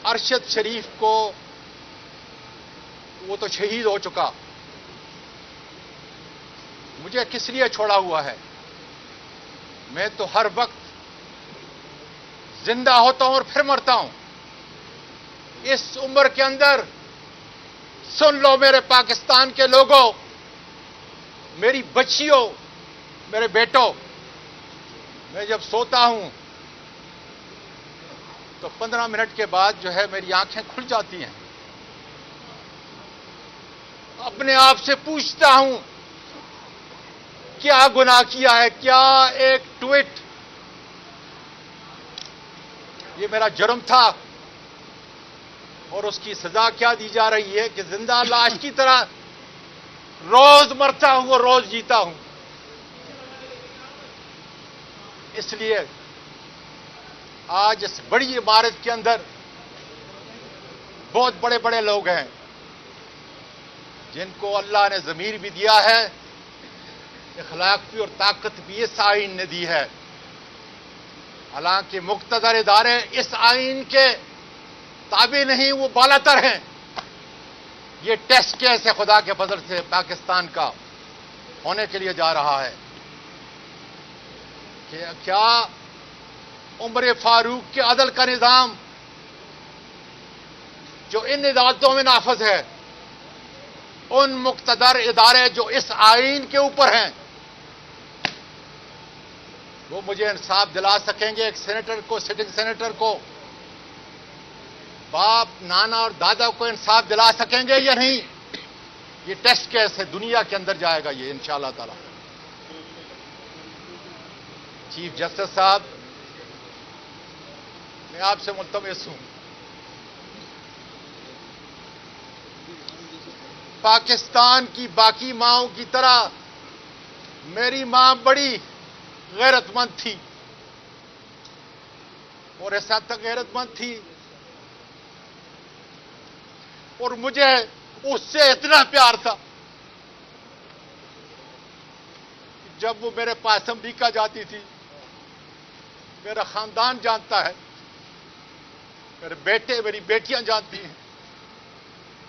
ارشد شریف کو وہ تو شہید ہو چکا، مجھے کس لیے چھوڑا ہوا ہے؟ میں تو ہر وقت زندہ ہوتا ہوں اور پھر مرتا ہوں۔ اس عمر کے اندر سن لو میرے پاکستان کے لوگوں، میری بچیوں، میرے بیٹوں، میں جب سوتا ہوں تو 15 منٹ کے بعد جو ہے میری آنکھیں کھل جاتی ہیں، اپنے آپ سے پوچھتا ہوں کیا گناہ کیا ہے، کیا ایک ٹویٹ، یہ میرا جرم تھا اور اس کی سزا کیا دی جا رہی ہے کہ زندہ لاش کی طرح روز مرتا ہوں اور روز جیتا ہوں۔ اس لیے آج اس بڑی عمارت کے اندر بہت بڑے بڑے لوگ ہیں جن کو اللہ نے ضمیر بھی دیا ہے، اخلاق بھی اور طاقت بھی اس آئین نے دی ہے۔ حالانکہ مقتدر ادارے اس آئین کے تابع نہیں، وہ بالا تر ہیں۔ یہ ٹیسٹ کیس ہے خدا کے فضل سے پاکستان کا ہونے کے لیے جا رہا ہے کہ کیا عمر فاروق کے عدل کا نظام جو ان عدالتوں میں نافذ ہے، ان مقتدر ادارے جو اس آئین کے اوپر ہیں، وہ مجھے انصاف دلا سکیں گے؟ ایک سینیٹر کو، سٹنگ سینیٹر کو، باپ، نانا اور دادا کو انصاف دلا سکیں گے یا نہیں؟ یہ ٹیسٹ کیس ہے، دنیا کے اندر جائے گا یہ انشاءاللہ تعالی۔ چیف جسٹس صاحب، میں آپ سے ملتمس ہوں، پاکستان کی باقی ماؤں کی طرح میری ماں بڑی غیرت مند تھی اور اس حد تک غیرت مند تھی اور مجھے اس سے اتنا پیار تھا کہ جب وہ میرے پاس امریکہ جاتی تھی، میرا خاندان جانتا ہے، میرے بیٹے، میری بیٹیاں جانتی ہیں،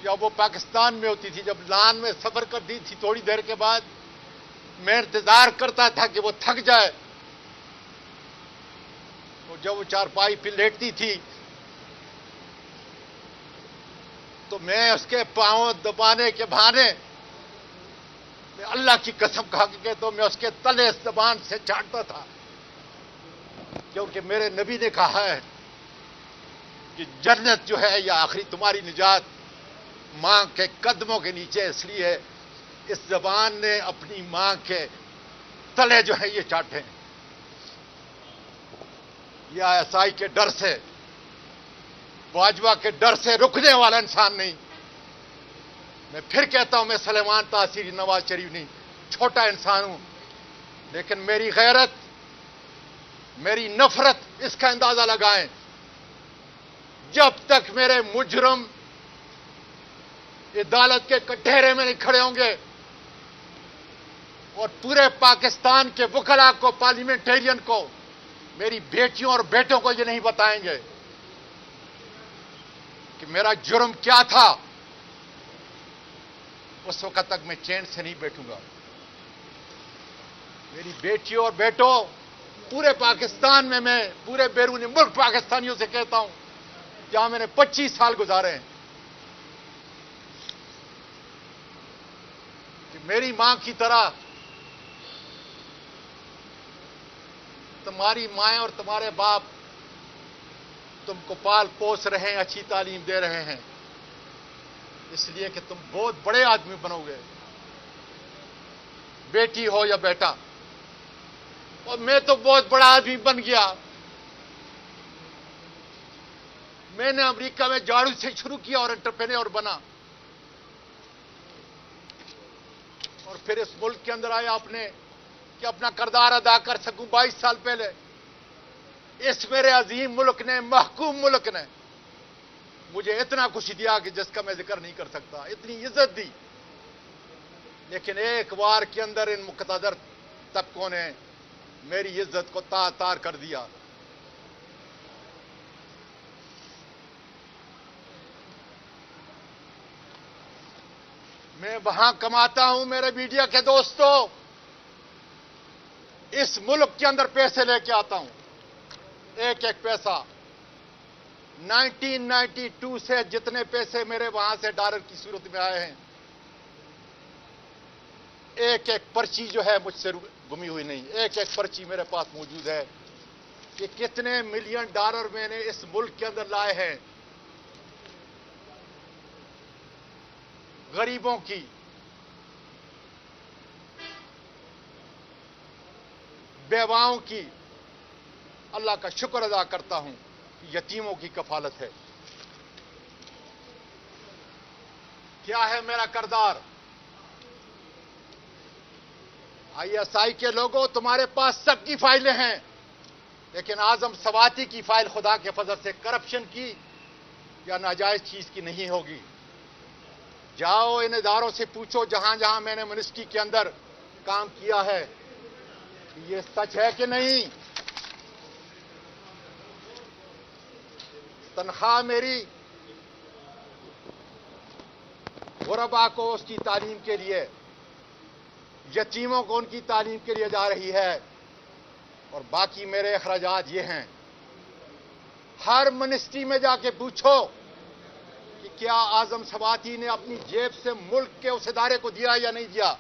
یا وہ پاکستان میں ہوتی تھی، جب لان میں سفر کرتی تھی، تھوڑی دیر کے بعد میں انتظار کرتا تھا کہ وہ تھک جائے، اور جب وہ چارپائی پہ لیٹتی تھی تو میں اس کے پاؤں دبانے کے بہانے، میں اللہ کی قسم کھا کے کہتا ہوں، میں اس کے تلے زبان سے چاٹتا تھا، کیونکہ میرے نبی نے کہا ہے کہ جنت جو ہے یا آخری تمہاری نجات ماں کے قدموں کے نیچے، اس لیے اس زبان نے اپنی ماں کے تلے جو ہے یہ چاٹے ہیں۔ یہ آئی کے ڈر سے، باجوہ کے ڈر سے رکنے والا انسان نہیں۔ میں پھر کہتا ہوں، میں سلیمان تاثیری نواز شریف نہیں، چھوٹا انسان ہوں، لیکن میری غیرت، میری نفرت، اس کا اندازہ لگائیں۔ جب تک میرے مجرم عدالت کے کٹہرے میں نہیں کھڑے ہوں گے اور پورے پاکستان کے وکلاء کو، پارلیمنٹیرین کو، میری بیٹیوں اور بیٹوں کو یہ نہیں بتائیں گے کہ میرا جرم کیا تھا، اس وقت تک میں چین سے نہیں بیٹھوں گا۔ میری بیٹیوں اور بیٹوں، پورے پاکستان میں پورے بیرون ملک پاکستانیوں سے کہتا ہوں، جہاں میں نے 25 سال گزارے ہیں، کہ میری ماں کی طرح تمہاری مائیں اور تمہارے باپ تم کو پال پوس رہے ہیں، اچھی تعلیم دے رہے ہیں، اس لیے کہ تم بہت بڑے آدمی بنو گے، بیٹی ہو یا بیٹا۔ اور میں تو بہت بڑا آدمی بن گیا۔ میں نے امریکہ میں جھاڑو سے شروع کیا اور انٹرپرینور بنا، اور پھر اس ملک کے اندر آیا اپنے کہ اپنا کردار ادا کر سکوں۔ 22 سال پہلے اس میرے عظیم ملک نے، محکوم ملک نے مجھے اتنا کچھ دیا کہ جس کا میں ذکر نہیں کر سکتا، اتنی عزت دی، لیکن ایک وار کے اندر ان مقتدر طبقوں نے میری عزت کو تار تار کر دیا۔ میں وہاں کماتا ہوں میرے میڈیا کے دوستوں، اس ملک کے اندر پیسے لے کے آتا ہوں، ایک ایک پیسہ۔ 1992 سے جتنے پیسے میرے وہاں سے ڈالر کی صورت میں آئے ہیں، ایک ایک پرچی جو ہے مجھ سے گمی ہوئی نہیں، ایک ایک پرچی میرے پاس موجود ہے کہ کتنے ملین ڈالر میں نے اس ملک کے اندر لائے ہیں، غریبوں کی، بیواؤں کی۔ اللہ کا شکر ادا کرتا ہوں کہ یتیموں کی کفالت ہے۔ کیا ہے میرا کردار؟ آئی ایس آئی کے لوگوں، تمہارے پاس سب کی فائلیں ہیں، لیکن اعظم سواتی کی فائل خدا کے فضل سے کرپشن کی یا ناجائز چیز کی نہیں ہوگی۔ جاؤ ان اداروں سے پوچھو جہاں جہاں میں نے منسٹری کے اندر کام کیا ہے، یہ سچ ہے کہ نہیں؟ تنخواہ میری غربا کو اس کی تعلیم کے لیے، یتیموں کو ان کی تعلیم کے لیے جا رہی ہے، اور باقی میرے اخراجات یہ ہیں۔ ہر منسٹری میں جا کے پوچھو کہ کیا اعظم سواتی نے اپنی جیب سے ملک کے اس ادارے کو دیا یا نہیں دیا،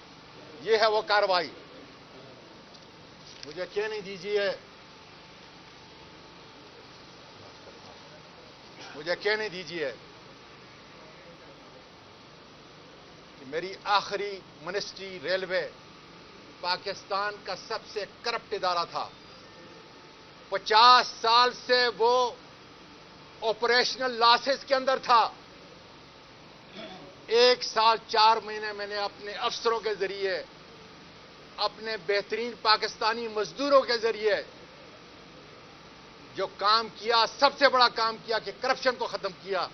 یہ ہے وہ کارروائی۔ مجھے کہنے دیجیے، مجھے کہنے دیجیے کہ میری آخری منسٹری ریلوے پاکستان کا سب سے کرپٹ ادارہ تھا۔ 50 سال سے وہ آپریشنل لاسز کے اندر تھا۔ 1 سال 4 مہینے میں نے اپنے افسروں کے ذریعے، اپنے بہترین پاکستانی مزدوروں کے ذریعے جو کام کیا، سب سے بڑا کام کیا کہ کرپشن کو ختم کیا۔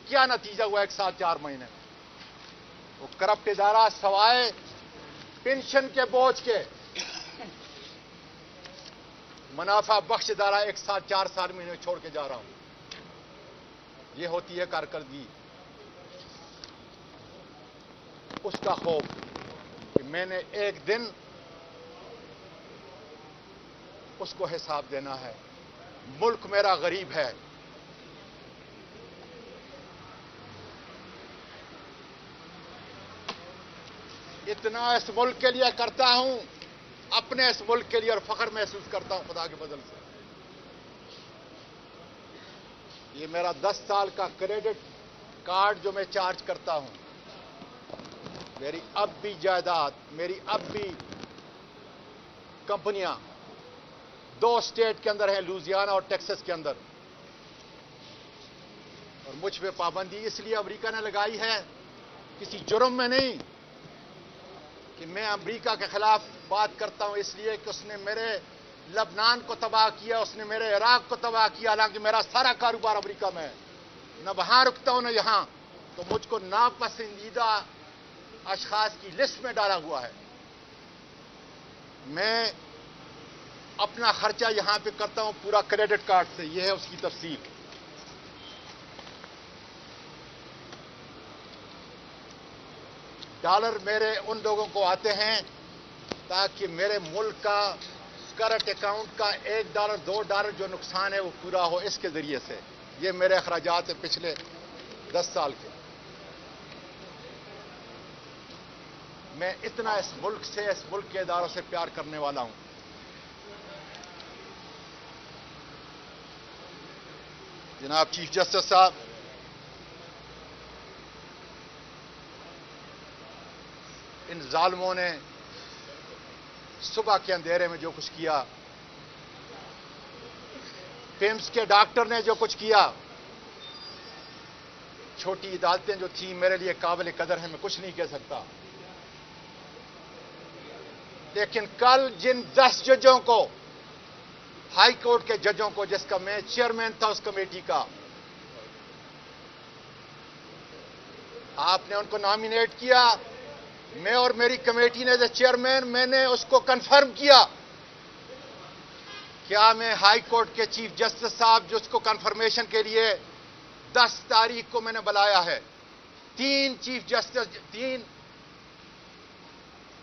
کیا نتیجہ ہوا 1 سال 4 مہینے میں؟ وہ کرپٹ ادارہ سوائے پینشن کے بوجھ کے منافع بخش ادارہ 1 سال 4 سال میں چھوڑ کے جا رہا ہوں۔ یہ ہوتی ہے کارکردگی۔ اس کا خوف کہ میں نے ایک دن اس کو حساب دینا ہے۔ ملک میرا غریب ہے، اتنا اس ملک کے لیے کرتا ہوں، اپنے اس ملک کے لیے، اور فخر محسوس کرتا ہوں خدا کے فضل سے۔ یہ میرا 10 سال کا کریڈٹ کارڈ جو میں چارج کرتا ہوں، میری اب بھی جائیداد، میری اب بھی کمپنیاں 2 اسٹیٹ کے اندر ہیں، لوزیانا اور ٹیکسس کے اندر، اور مجھ پہ پابندی اس لیے امریکہ نے لگائی ہے، کسی جرم میں نہیں کہ میں امریکہ کے خلاف بات کرتا ہوں، اس لیے کہ اس نے میرے لبنان کو تباہ کیا، اس نے میرے عراق کو تباہ کیا، حالانکہ میرا سارا کاروبار امریکہ میں ہے، نہ وہاں رکتا ہوں نہ یہاں، تو مجھ کو ناپسندیدہ اشخاص کی لسٹ میں ڈالا ہوا ہے۔ میں اپنا خرچہ یہاں پہ کرتا ہوں پورا کریڈٹ کارڈ سے، یہ ہے اس کی تفصیل۔ ڈالر میرے ان لوگوں کو آتے ہیں تاکہ میرے ملک کا کرنٹ اکاؤنٹ کا $1 $2 جو نقصان ہے وہ پورا ہو، اس کے ذریعے سے۔ یہ میرے اخراجات ہیں پچھلے 10 سال کے۔ میں اتنا اس ملک سے، اس ملک کے اداروں سے پیار کرنے والا ہوں۔ جناب چیف جسٹس صاحب، ان ظالموں نے صبح کے اندھیرے میں جو کچھ کیا، پیمز کے ڈاکٹر نے جو کچھ کیا، چھوٹی عدالتیں جو تھیں میرے لیے قابل قدر ہیں، میں کچھ نہیں کہہ سکتا، لیکن کل جن 10 ججوں کو، ہائی کورٹ کے ججوں کو، جس کا میں چیئرمین تھا اس کمیٹی کا، آپ نے ان کو نامینیٹ کیا، میں اور میری کمیٹی نے ایز چیئرمین میں نے اس کو کنفرم کیا۔ کیا میں ہائی کورٹ کے چیف جسٹس صاحب جو اس کو کنفرمیشن کے لیے 10 تاریخ کو میں نے بلایا ہے، 3 چیف جسٹس، 3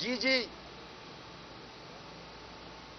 DG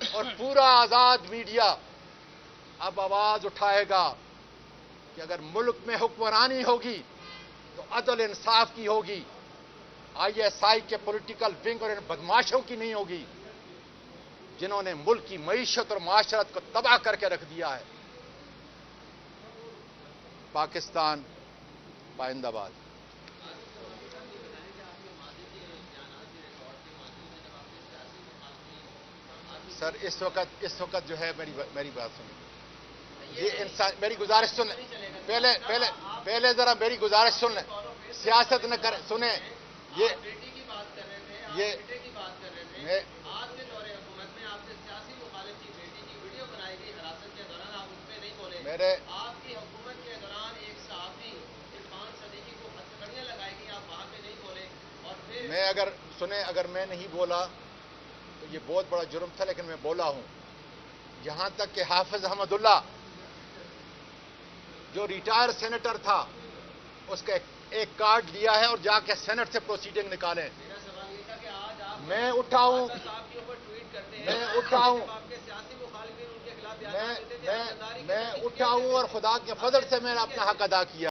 اور پورا آزاد میڈیا اب آواز اٹھائے گا کہ اگر ملک میں حکمرانی ہوگی تو عدل انصاف کی ہوگی، آئی ایس آئی کے پولیٹیکل ونگ اور ان بدماشوں کی نہیں ہوگی جنہوں نے ملک کی معیشت اور معاشرت کو تباہ کر کے رکھ دیا ہے۔ پاکستان پائندہ باد۔ سر اس وقت جو ہے میری بات سنیں، یہ انسان میری گزارش سن لیں، پہلے ذرا میری گزارش سن لیں، سیاست نہ کریں، سنیں یہ میں میرے آپ کی حکومت کے دوران ایک صحافی عرفان صدیقی کو ہتھکڑیاں لگائے گی، آپ وہاں پہ نہیں بولے، اور پھر میں اگر میں نہیں بولا تو یہ بہت بڑا جرم تھا، لیکن میں بولا ہوں۔ یہاں تک کہ حافظ احمد اللہ جو ریٹائر سینیٹر تھا اس کا ایک کارڈ لیا ہے اور جا کے سینٹ سے پروسیڈنگ نکالیں۔ میرا سوال یہ تھا کہ آج آپ میں اٹھاؤں صاحب کے اوپر ٹویٹ کرتے ہیں، میں اٹھاؤں آپ کے سیاسی مخالفین ان کے خلاف بیانات دیتے تھے، میں اٹھاؤں اور خدا کے فضل سے میں نے اپنا حق ادا کیا۔